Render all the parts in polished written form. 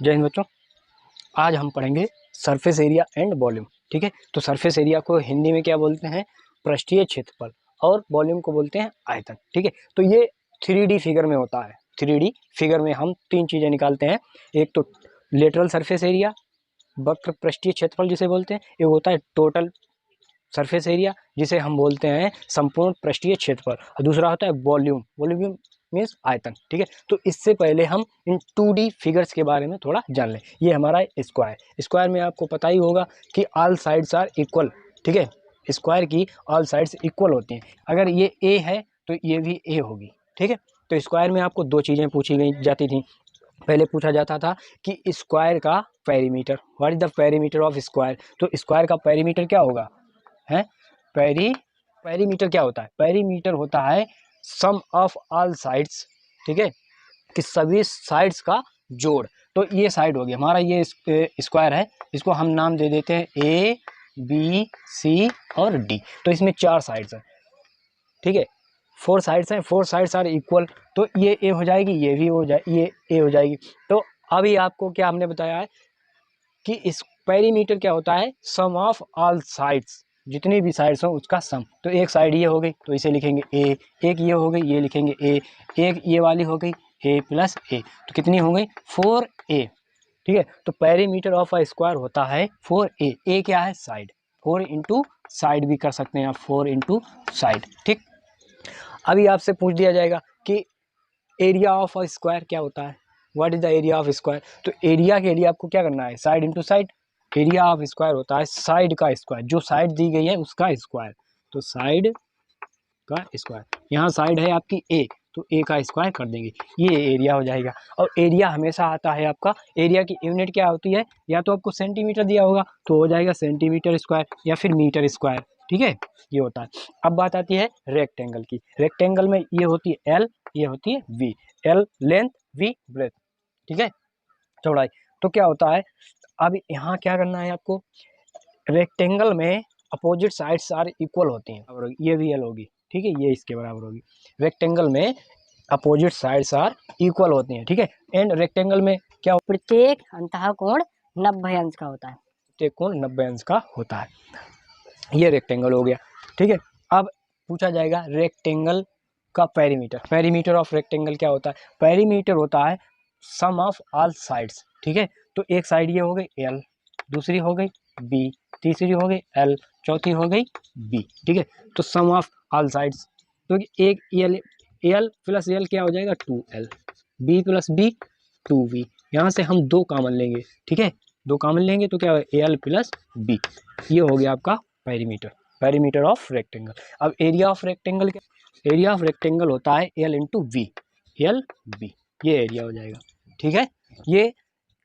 जय हिंद बच्चों। आज हम पढ़ेंगे सरफेस एरिया एंड वॉल्यूम। ठीक है, तो सरफेस एरिया को हिंदी में क्या बोलते हैं? पृष्ठीय क्षेत्रफल। और वॉल्यूम को बोलते हैं आयतन। ठीक है, तो ये 3D फिगर में होता है। 3D फिगर में हम तीन चीज़ें निकालते हैं। एक तो लेटरल सरफेस एरिया, वक्र पृष्ठीय क्षेत्रफल जिसे बोलते हैं। एक होता है टोटल सरफेस एरिया जिसे हम बोलते हैं संपूर्ण पृष्ठीय क्षेत्रफल। और दूसरा होता है वॉल्यूम। वॉल्यूम मीन्स आयतन। ठीक है, तो इससे पहले हम इन 2D फिगर्स के बारे में थोड़ा जान लें। ये हमारा स्क्वायर। स्क्वायर में आपको पता ही होगा कि ऑल साइड्स आर इक्वल। ठीक है, स्क्वायर की ऑल साइड्स इक्वल होती हैं। अगर ये ए है तो ये भी ए होगी। ठीक है, तो स्क्वायर में आपको दो चीज़ें पूछी गई जाती थी। पहले पूछा जाता था कि स्क्वायर का perimeter, what is the perimeter of square. तो स्क्वायर का पेरीमीटर क्या होगा? है पेरीमीटर क्या होता है? पेरीमीटर होता है सम ऑफ ऑल साइड्स। ठीक है, कि सभी साइड्स का जोड़। तो ये साइड हो गया हमारा, ये स्क्वायर है। इसको हम नाम दे देते हैं ए बी सी और डी। तो इसमें 4 साइड्स हैं। ठीक है, 4 साइड्स हैं, 4 साइड्स आर इक्वल। तो ये ए हो जाएगी, ये भी हो जाए, ये ए हो जाएगी। तो अभी आपको क्या हमने बताया है कि इस पेरीमीटर क्या होता है? सम ऑफ ऑल साइड्स, जितनी भी साइड्स हो उसका सम। तो एक साइड ये हो गई तो इसे लिखेंगे ए, एक ये हो गई ये लिखेंगे ए, एक ये वाली हो गई ए प्लस ए। तो कितनी हो गई? 4a। ठीक है, तो पेरीमीटर ऑफ अ स्क्वायर होता है 4a। ए क्या है? साइड। 4 इंटू साइड भी कर सकते हैं आप, 4 इंटू साइड। ठीक, अभी आपसे पूछ दिया जाएगा कि एरिया ऑफ अ स्क्वायर क्या होता है? What is the area of square. तो एरिया के लिए आपको क्या करना है? Side into side. Area of square होता है साइड का स्क्वायर, जो साइड दी गई है उसका स्क्वायर। तो साइड का स्क्वायर, यहाँ साइड है आपकी ए, तो ए का स्क्वायर कर देंगे, ये एरिया हो जाएगा। और एरिया हमेशा आता है आपका, एरिया की यूनिट क्या होती है? या तो आपको सेंटीमीटर दिया होगा तो हो जाएगा सेंटीमीटर स्क्वायर, या फिर मीटर स्क्वायर। ठीक है, ये होता है। अब बात आती है रेक्टेंगल की। रेक्टेंगल में ये होती है एल, ये होती है B. L length, B breadth. ठीक है, चौड़ाई। तो क्या होता है, अब यहाँ क्या करना है आपको? रेक्टेंगल में अपोजिट साइड्स आर इक्वल होती हैं। ये भी एल होगी, ठीक है, ये इसके बराबर होगी। रेक्टेंगल में अपोजिट साइड्स आर इक्वल होती हैं। ठीक है, एंड रेक्टेंगल में क्या? प्रत्येक अंतः कोण 90 अंश का होता है। प्रत्येक कोण 90 अंश का होता है। ये रेक्टेंगल हो गया। ठीक है, अब पूछा जाएगा रेक्टेंगल का पेरीमीटर। पेरीमीटर ऑफ रेक्टेंगल क्या होता है? पेरीमीटर होता है सम ऑफ ऑल साइड्स। ठीक है, तो एक साइड ये हो गई एल, दूसरी हो गई बी, तीसरी हो गई एल, चौथी हो गई बी। ठीक है, तो सम ऑफ ऑल साइड्स, तो एक एल, एल प्लस एल क्या हो जाएगा? 2l, B plus B 2v। यहाँ से हम 2 कॉमन लेंगे। ठीक है, 2 कॉमन लेंगे तो क्या हो? L plus B. ये हो गया आपका पेरीमीटर, पेरीमीटर ऑफ रेक्टेंगल। अब एरिया ऑफ रेक्टेंगल क्या? एरिया ऑफ रेक्टेंगल होता है L into B, L B, ये एरिया हो जाएगा। ठीक है, ये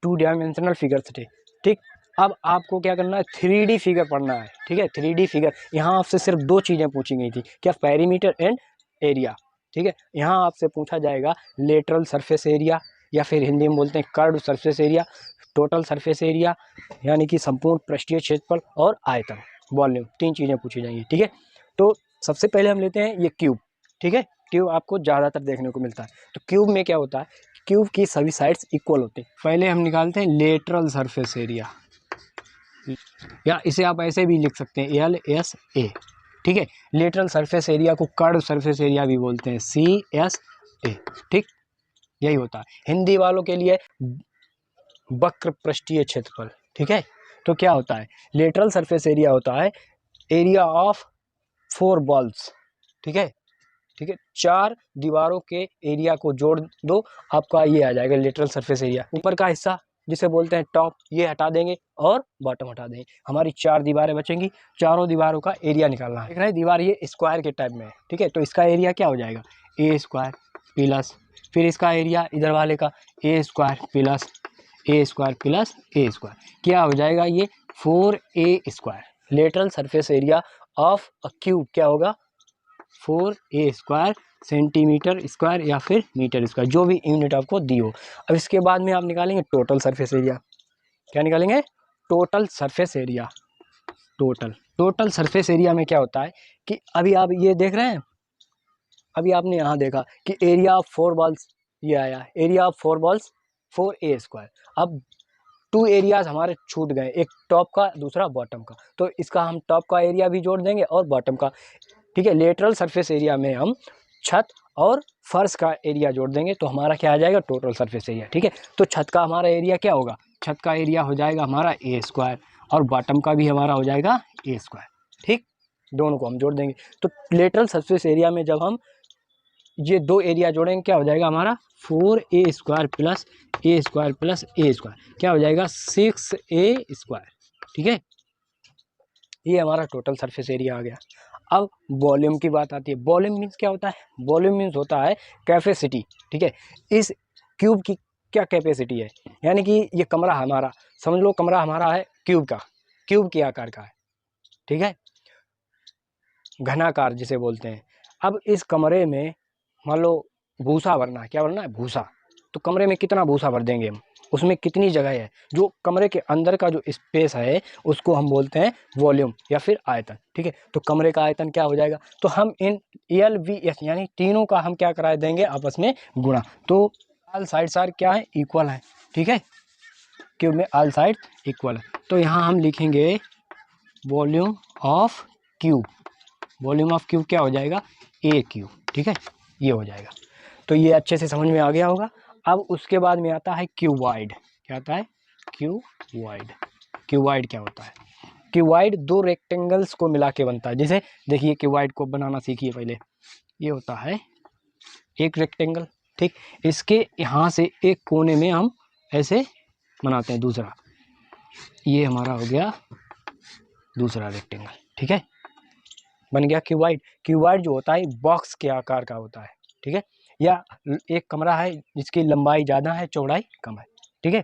2 डायमेंशनल फिगर्स थे। ठीक, अब आपको क्या करना है? 3D फिगर पढ़ना है। ठीक है, 3D फिगर। यहाँ आपसे सिर्फ 2 चीज़ें पूछी गई थी, क्या? Perimeter and area. ठीक है, यहाँ आपसे पूछा जाएगा लेटरल सरफेस एरिया, या फिर हिंदी में बोलते हैं curve surface area, total surface area यानी कि संपूर्ण पृष्ठीय क्षेत्रफल, और आयतन, वॉल्यूम। 3 चीज़ें पूछी जाएंगी। ठीक है, तो सबसे पहले हम लेते हैं ये क्यूब। ठीक है, क्यूब आपको ज़्यादातर देखने को मिलता है। तो क्यूब में क्या होता है? क्यूब की सभी साइड्स इक्वल होते हैं। पहले हम निकालते हैं लेटरल सरफेस एरिया, या इसे आप ऐसे भी लिख सकते हैं एल एस ए। ठीक है, लेटरल सरफेस एरिया को कर्व सरफेस एरिया भी बोलते हैं, सी एस ए। ठीक, यही होता है। हिंदी वालों के लिए वक्र पृष्ठीय क्षेत्रफल। ठीक है, तो क्या होता है? लेटरल सरफेस एरिया होता है एरिया ऑफ 4 वॉल्स। ठीक है, ठीक है, 4 दीवारों के एरिया को जोड़ दो, आपका ये आ जाएगा लेटरल सरफेस एरिया। ऊपर का हिस्सा जिसे बोलते हैं टॉप, ये हटा देंगे और बॉटम हटा देंगे, हमारी 4 दीवारें बचेंगी। चारों दीवारों का एरिया निकालना है। देख रहे हैं, दीवार ये स्क्वायर के टाइप में है। ठीक है, तो इसका एरिया क्या हो जाएगा? ए स्क्वायर प्लस, फिर इसका एरिया इधर वाले का ए स्क्वायर प्लस ए स्क्वायर प्लस ए स्क्वायर, क्या हो जाएगा? ये 4a square. Lateral surface area of a cube क्या होगा? 4a स्क्वायर सेंटीमीटर स्क्वायर या फिर मीटर स्क्वायर, जो भी यूनिट आपको दी हो। अब इसके बाद में आप निकालेंगे टोटल सरफेस एरिया। क्या निकालेंगे? Total surface area. Total surface area में क्या होता है कि अभी आप ये देख रहे हैं, अभी आपने यहाँ देखा कि एरिया ऑफ 4 बॉल्स ये आया, एरिया ऑफ 4 बॉल्स 4a²। अब 2 एरियाज हमारे छूट गए, एक टॉप का दूसरा बॉटम का, तो इसका हम टॉप का एरिया भी जोड़ देंगे और बॉटम का। ठीक है, लेटरल सरफेस एरिया में हम छत और फर्श का एरिया जोड़ देंगे तो हमारा क्या आ जाएगा, टोटल सरफेस एरिया। ठीक है, तो छत का हमारा एरिया क्या होगा, छत का एरिया हो जाएगा हमारा a² और बॉटम का भी हमारा हो जाएगा a²। ठीक, दोनों को हम जोड़ देंगे। तो लेटरल सरफेस एरिया में जब हम ये 2 एरिया जोड़ेंगे क्या हो जाएगा हमारा 4a² plus a² plus a², क्या हो जाएगा 6a²। ठीक है, ये हमारा टोटल सरफेस एरिया आ गया। अब वॉल्यूम की बात आती है। वॉल्यूम मीन्स क्या होता है, वॉल्यूम मीन्स होता है कैपेसिटी। ठीक है, इस क्यूब की क्या कैपेसिटी है, यानी कि ये कमरा हमारा, समझ लो कमरा हमारा है क्यूब का, क्यूब के आकार का है। ठीक है, घनाकार जिसे बोलते हैं। अब इस कमरे में मान लो भूसा भरना है, क्या भरना है, भूसा। तो कमरे में कितना भूसा भर देंगे हम, उसमें कितनी जगह है, जो कमरे के अंदर का जो स्पेस है उसको हम बोलते हैं वॉल्यूम या फिर आयतन। ठीक है, तो कमरे का आयतन क्या हो जाएगा, तो हम इन एल वी एस यानी तीनों का हम क्या करा देंगे, आपस में गुणा। तो ऑल साइड्स आर क्या है, इक्वल है। ठीक है, क्यूब में ऑल साइड इक्वल है, तो यहाँ हम लिखेंगे volume of cube. Volume of cube क्या हो जाएगा, ए क्यूब। ठीक है, ये हो जाएगा। तो ये अच्छे से समझ में आ गया होगा। अब उसके बाद में आता है क्यूबॉइड। क्या आता है, क्यूबॉइड। क्यूबॉइड क्या होता है, क्यूबॉइड 2 रेक्टेंगल्स को मिला के बनता है। जैसे देखिए क्यूबॉइड को बनाना सीखिए पहले। ये होता है एक रेक्टेंगल, ठीक, इसके यहाँ से एक कोने में हम ऐसे बनाते हैं दूसरा, ये हमारा हो गया दूसरा रेक्टेंगल। ठीक है, बन गया क्यूबॉइड। क्यूबॉइड जो होता है बॉक्स के आकार का होता है। ठीक है, या एक कमरा है जिसकी लंबाई ज़्यादा है चौड़ाई कम है। ठीक है,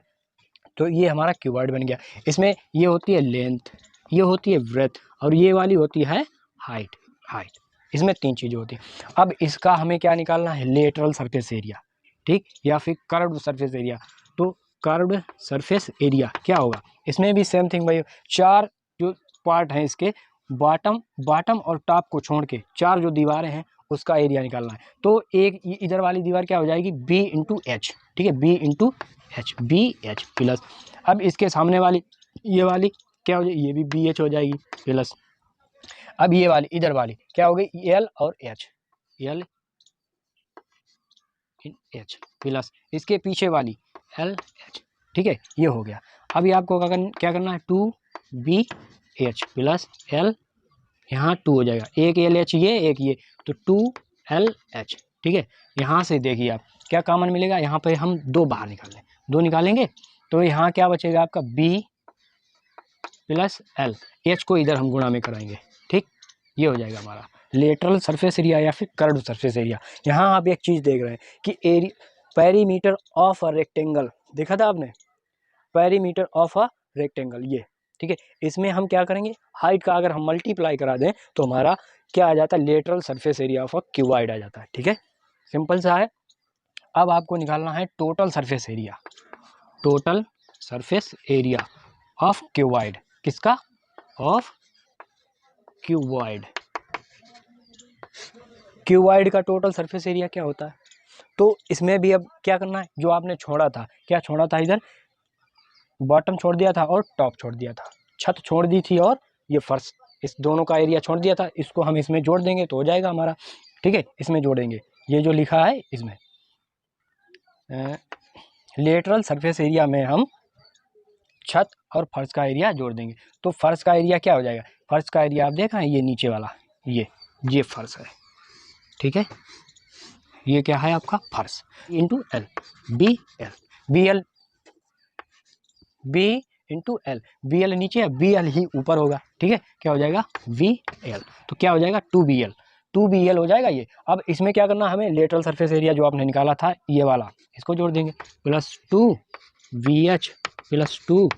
तो ये हमारा क्यूबॉइड बन गया। इसमें ये होती है लेंथ, ये होती है ब्रेथ और ये वाली होती है हाइट। हाइट, इसमें 3 चीज़ें होती हैं। अब इसका हमें क्या निकालना है, लेटरल सरफेस एरिया। ठीक, या फिर कर्व्ड सरफेस एरिया। तो कर्व्ड सरफेस एरिया क्या होगा, इसमें भी सेम थिंग भाई, 4 जो पार्ट हैं इसके, बॉटम और टॉप को छोड़ के 4 जो दीवारें हैं उसका एरिया निकालना है। तो एक इधर वाली दीवार क्या हो जाएगी, बी इंटू एच। ठीक है, B into H, B H plus, अब इसके सामने वाली ये वाली क्या हो जाएगी, ये भी बी एच हो जाएगी प्लस, अब ये वाली इधर वाली क्या हो गई, एल और एच, एल एच प्लस, इसके पीछे वाली एल एच। ठीक है, ये हो गया। अभी आपको क्या करना है, 2 बी एच प्लस एल, यहाँ 2 हो जाएगा, एक एल एच ये एक ये, तो 2 एल एच। ठीक है, यहाँ से देखिए आप क्या कॉमन मिलेगा, यहाँ पे हम 2 बाहर निकाल लें, 2 निकालेंगे तो यहाँ क्या बचेगा आपका बी प्लस एल, एच को इधर हम गुणा में कराएंगे। ठीक, ये हो जाएगा हमारा लेटरल सरफेस एरिया या फिर कर्व्ड सरफेस एरिया। यहाँ आप एक चीज़ देख रहे हैं कि पेरीमीटर ऑफ अ रेक्टेंगल, देखा था आपने, पेरीमीटर ऑफ अ रेक्टेंगल ये। ठीक है, इसमें हम क्या करेंगे, हाइट का अगर हम मल्टीप्लाई करा दें तो हमारा क्या आ जाता है, lateral surface area of a cuboid आ जाता है। ठीक है, सिंपल सा है। अब आपको निकालना है total surface area, total surface area of cuboid. किसका, ऑफ क्यूबॉइड। क्यूबॉइड का टोटल सरफेस एरिया क्या होता है, तो इसमें भी अब क्या करना है, जो आपने छोड़ा था, क्या छोड़ा था, इधर बॉटम छोड़ दिया था और टॉप छोड़ दिया था, छत छोड़ दी थी और ये फर्श, इस दोनों का एरिया छोड़ दिया था, इसको हम इसमें जोड़ देंगे तो हो जाएगा हमारा। ठीक है, इसमें जोड़ेंगे, ये जो लिखा है इसमें लेटरल सरफेस एरिया में हम छत और फर्श का एरिया जोड़ देंगे। तो फर्श का एरिया क्या हो जाएगा, फर्श का एरिया आप देखा है, ये नीचे वाला ये फर्श है। ठीक है, ये क्या है आपका फर्श, into L, B L, B L, B into L, B L नीचे है, बी एल ही ऊपर होगा। ठीक है, क्या हो जाएगा वी एल, तो क्या हो जाएगा 2 बी एल हो जाएगा ये। अब इसमें क्या करना, हमें लेटरल सरफेस एरिया जो आपने निकाला था ये वाला, इसको जोड़ देंगे, plus 2 B H plus 2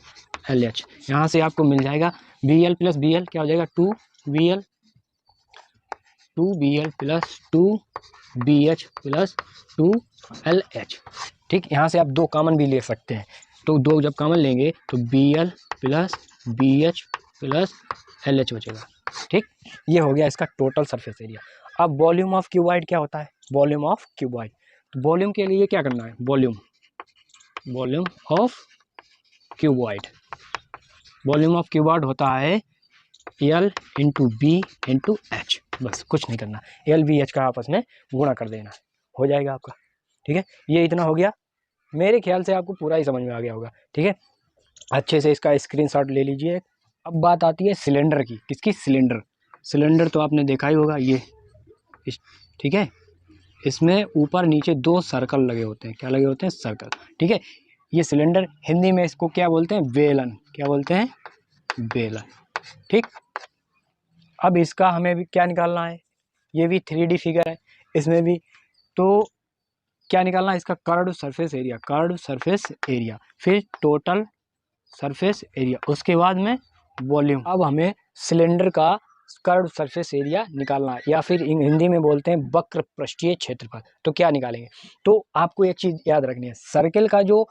L H. यहाँ से आपको मिल जाएगा B L plus B L क्या हो जाएगा 2 B L, 2 B L plus 2 B H plus 2 L H. ठीक, यहाँ से आप 2 कॉमन भी ले सकते हैं, तो 2 जब कॉमन लेंगे तो B L plus B H plus L H बचेगा। ठीक, ये हो गया इसका टोटल सरफेस एरिया। अब वॉल्यूम ऑफ क्यूबॉइड क्या होता है, वॉल्यूम ऑफ क्यूबॉइड, तो वॉल्यूम के लिए क्या करना है, volume of cuboid. Volume of cuboid होता है L into B into H, बस कुछ नहीं करना, L बी एच का आपस में गुणा कर देना, हो जाएगा आपका। ठीक है, ये इतना हो गया, मेरे ख्याल से आपको पूरा ही समझ में आ गया होगा। ठीक है, अच्छे से इसका स्क्रीनशॉट ले लीजिए। अब बात आती है सिलेंडर की। किसकी? सिलेंडर। सिलेंडर तो आपने देखा ही होगा, ये ठीक है, इसमें ऊपर नीचे 2 सर्कल लगे होते हैं। क्या लगे होते हैं? सर्कल। ठीक है, ये सिलेंडर, हिंदी में इसको क्या बोलते हैं? बेलन। क्या बोलते हैं? बेलन। ठीक, अब इसका हमें भी क्या निकालना है? ये भी 3D फिगर है, इसमें भी तो क्या निकालना है? इसका curved surface area. Curved surface area, फिर टोटल सरफेस एरिया, उसके बाद में वॉल्यूम। अब हमें सिलेंडर का कर्व्ड सरफेस एरिया निकालना है, या फिर हिंदी में बोलते हैं वक्र पृष्ठीय क्षेत्रफल। तो क्या निकालेंगे? तो आपको एक चीज याद रखनी है, सर्कल का जो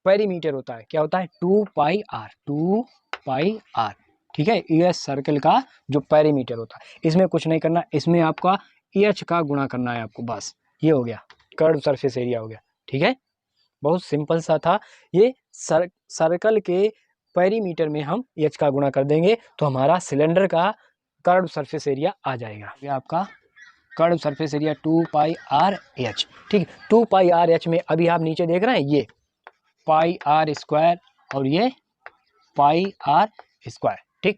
पेरीमीटर होता है क्या होता है? 2 पाई आर। 2 pi are. ठीक है, ये सर्कल का जो पेरीमीटर होता है, इसमें कुछ नहीं करना, इसमें आपका एच का गुणा करना है आपको, बस ये हो गया, कर्व्ड सरफेस एरिया हो गया। ठीक है, बहुत सिंपल सा था ये। सर्कल के पेरीमीटर में हम एच का गुणा कर देंगे तो हमारा सिलेंडर का कर्व्ड सरफेस एरिया आ जाएगा। ये आपका curved surface area 2 pi R H. ठीक है, 2 पाई आर एच में अभी आप नीचे देख रहे हैं ये पाई आर स्क्वायर और ये पाई आर स्क्वायर। ठीक,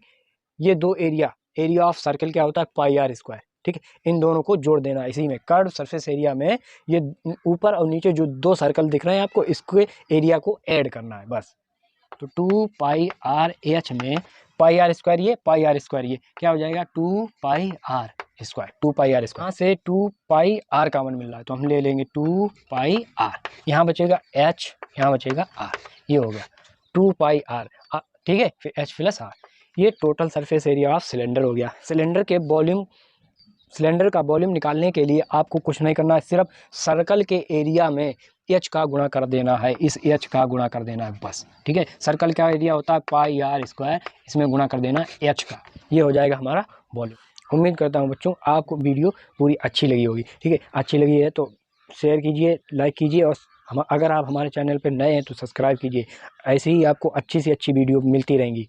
ये दो एरिया ऑफ सर्कल क्या होता है? पाई आर स्क्वायर। ठीक है, इन दोनों को जोड़ देना इसी में, कर्व्ड सरफेस एरिया में ये ऊपर और नीचे जो 2 सर्कल दिख रहे हैं आपको, इसके एरिया को ऐड करना है बस। तो 2 पाई आर एच में पाई आर स्क्वायर ये, पाई आर स्क्वायर ये, क्या हो जाएगा? 2 pi r square. 2 pi r square, यहाँ से 2 पाई आर कॉमन मिल रहा है तो हम ले लेंगे 2 पाई आर, यहाँ बचेगा एच, यहाँ बचेगा आर, ये हो गया 2 पाई आर। ठीक है, फिर एच प्लस आर, ये total surface area of cylinder हो गया। सिलेंडर का वॉल्यूम निकालने के लिए आपको कुछ नहीं करना है, सिर्फ सर्कल के एरिया में एच का गुणा कर देना है, इस एच का गुणा कर देना है बस। ठीक है, सर्कल का एरिया होता है पाई आर स्क्वायर, इसमें गुणा कर देना है एच का, ये हो जाएगा हमारा वॉल्यूम। उम्मीद करता हूँ बच्चों आपको वीडियो पूरी अच्छी लगी होगी। ठीक है, अच्छी लगी है तो शेयर कीजिए, लाइक कीजिए, और अगर आप हमारे चैनल पर नए हैं तो सब्सक्राइब कीजिए। ऐसे ही आपको अच्छी से अच्छी वीडियो मिलती रहेंगी।